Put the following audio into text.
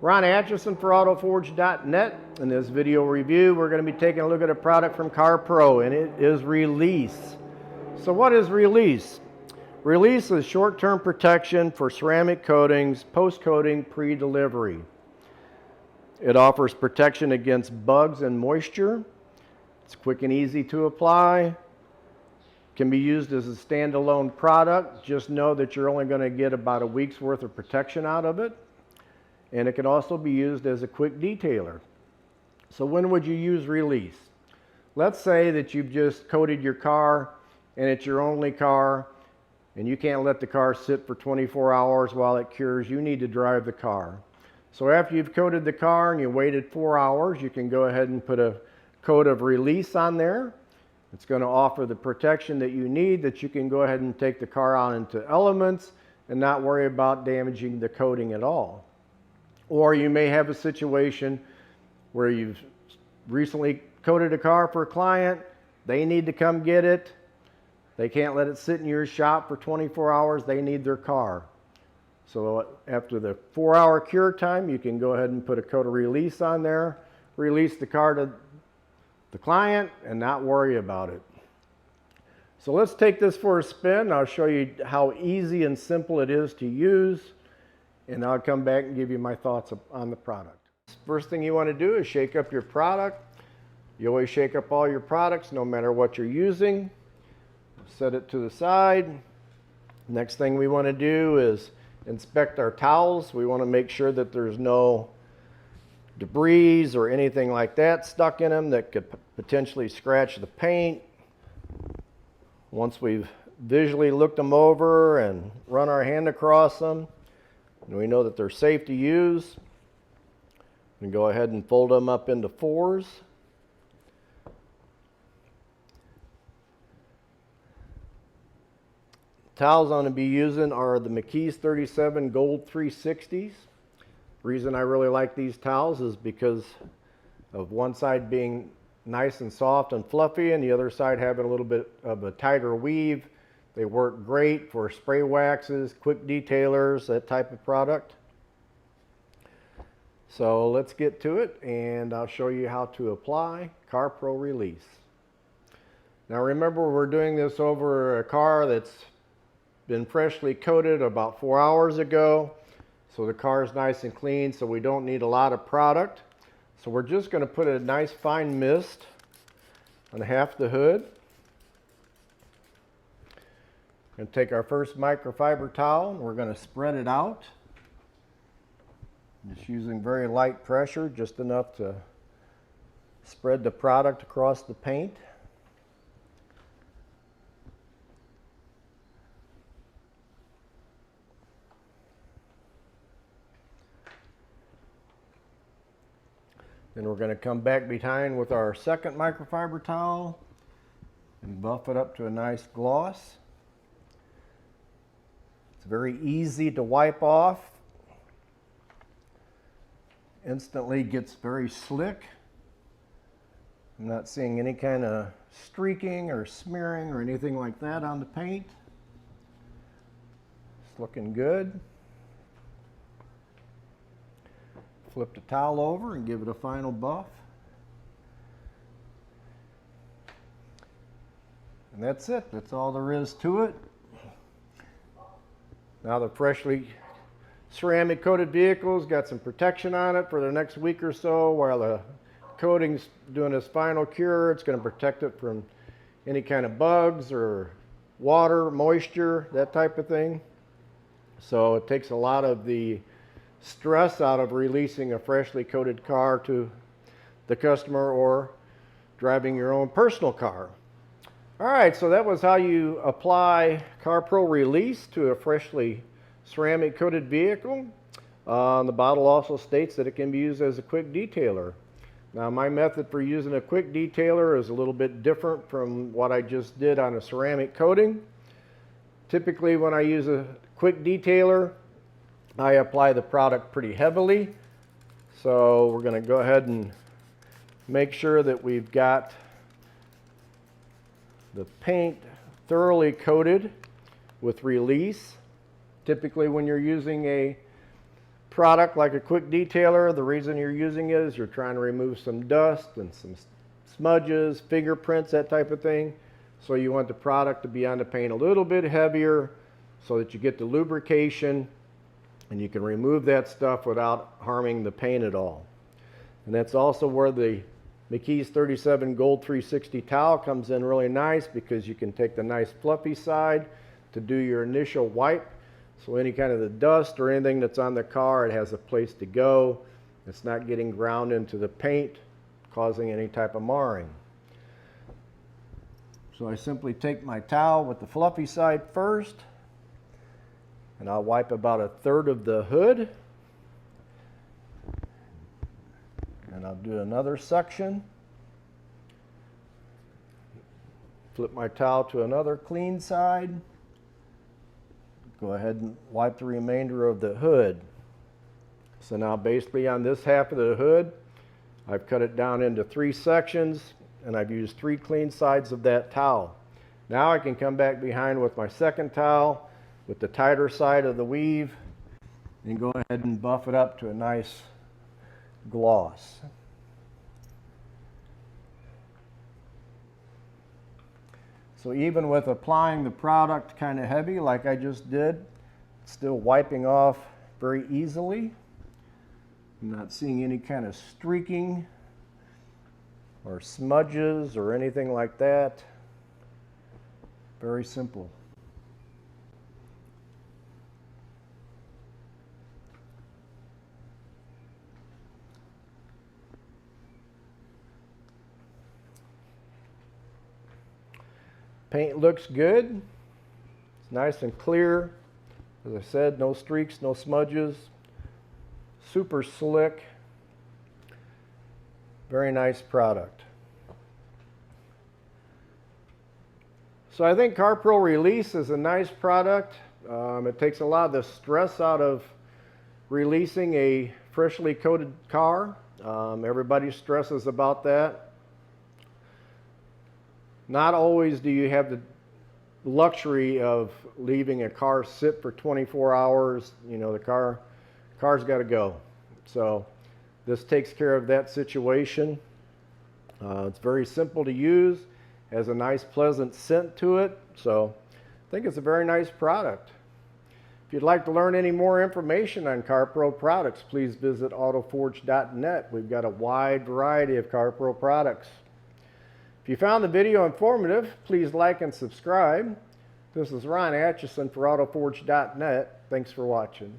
Ron Atchison for AutoForge.net. In this video review, we're going to be taking a look at a product from CarPro, and it is Release. So what is Release? Release is short-term protection for ceramic coatings, post-coating, pre-delivery. It offers protection against bugs and moisture. It's quick and easy to apply. Can be used as a standalone product. Just know that you're only going to get about a week's worth of protection out of it. And it can also be used as a quick detailer. So when would you use Release? Let's say that you've just coated your car and it's your only car and you can't let the car sit for 24 hours while it cures. You need to drive the car. So after you've coated the car and you waited 4 hours, you can go ahead and put a coat of Release on there. It's going to offer the protection that you need, that you can go ahead and take the car out into elements and not worry about damaging the coating at all. Or you may have a situation where you've recently coated a car for a client. They need to come get it. They can't let it sit in your shop for 24 hours. They need their car. So after the 4-hour cure time, you can go ahead and put a coat of Release on there, release the car to the client, and not worry about it. So let's take this for a spin. I'll show you how easy and simple it is to use, and I'll come back and give you my thoughts on the product. First thing you want to do is shake up your product. You always shake up all your products no matter what you're using. Set it to the side. Next thing we want to do is inspect our towels. We want to make sure that there's no debris or anything like that stuck in them that could potentially scratch the paint. Once we've visually looked them over and run our hand across them, and we know that they're safe to use, we can go ahead and fold them up into 4s. Towels I'm going to be using are the McKee's 37 Gold 360s. The reason I really like these towels is because of one side being nice and soft and fluffy and the other side having a little bit of a tighter weave. They work great for spray waxes, quick detailers, that type of product. So let's get to it and I'll show you how to apply CarPro Release. Now remember, we're doing this over a car that's been freshly coated about 4 hours ago. So the car is nice and clean, so we don't need a lot of product. So we're just going to put a nice fine mist on half the hood. And take our first microfiber towel and we're going to spread it out. Just using very light pressure, just enough to spread the product across the paint. Then we're going to come back behind with our second microfiber towel and buff it up to a nice gloss. It's very easy to wipe off. Instantly gets very slick. I'm not seeing any kind of streaking or smearing or anything like that on the paint. It's looking good. Flip the towel over and give it a final buff. And that's it. That's all there is to it. Now the freshly ceramic coated vehicle's got some protection on it for the next week or so while the coating's doing its final cure. It's going to protect it from any kind of bugs or water, moisture, that type of thing. So it takes a lot of the stress out of releasing a freshly coated car to the customer or driving your own personal car. All right, so that was how you apply CarPro Release to a freshly ceramic coated vehicle. The bottle also states that it can be used as a quick detailer. Now my method for using a quick detailer is a little bit different from what I just did on a ceramic coating. Typically when I use a quick detailer, I apply the product pretty heavily. So we're going to go ahead and make sure that we've got the paint thoroughly coated with Release. Typically when you're using a product like a quick detailer. The reason you're using it is you're trying to remove some dust and some smudges, fingerprints, that type of thing. So you want the product to be on the paint a little bit heavier so that you get the lubrication and you can remove that stuff without harming the paint at all. And that's also where the McKee's 37 Gold 360 towel comes in really nice, because you can take the nice fluffy side to do your initial wipe. So any kind of the dust or anything that's on the car, it has a place to go. It's not getting ground into the paint, causing any type of marring. So I simply take my towel with the fluffy side first, and I'll wipe about 1/3 of the hood. And I'll do another section. Flip my towel to another clean side. Go ahead and wipe the remainder of the hood. So now basically on this half of the hood, I've cut it down into 3 sections, and I've used 3 clean sides of that towel. Now I can come back behind with my second towel with the tighter side of the weave and go ahead and buff it up to a nice gloss. So even with applying the product kind of heavy like I just did, it's still wiping off very easily. I'm not seeing any kind of streaking or smudges or anything like that. Very simple. Paint looks good. It's nice and clear. As I said, no streaks, no smudges. Super slick. Very nice product. So I think CarPro Release is a nice product. It takes a lot of the stress out of releasing a freshly coated car. Everybody stresses about that. Not always do you have the luxury of leaving a car sit for 24 hours. You know, the car's got to go. So this takes care of that situation. It's very simple to use, has a nice pleasant scent to it. So I think it's a very nice product. If you'd like to learn any more information on CarPro products, please visit autoforge.net. We've got a wide variety of CarPro products. If you found the video informative, please like and subscribe. This is Ron Atchison for autoforge.net. Thanks for watching.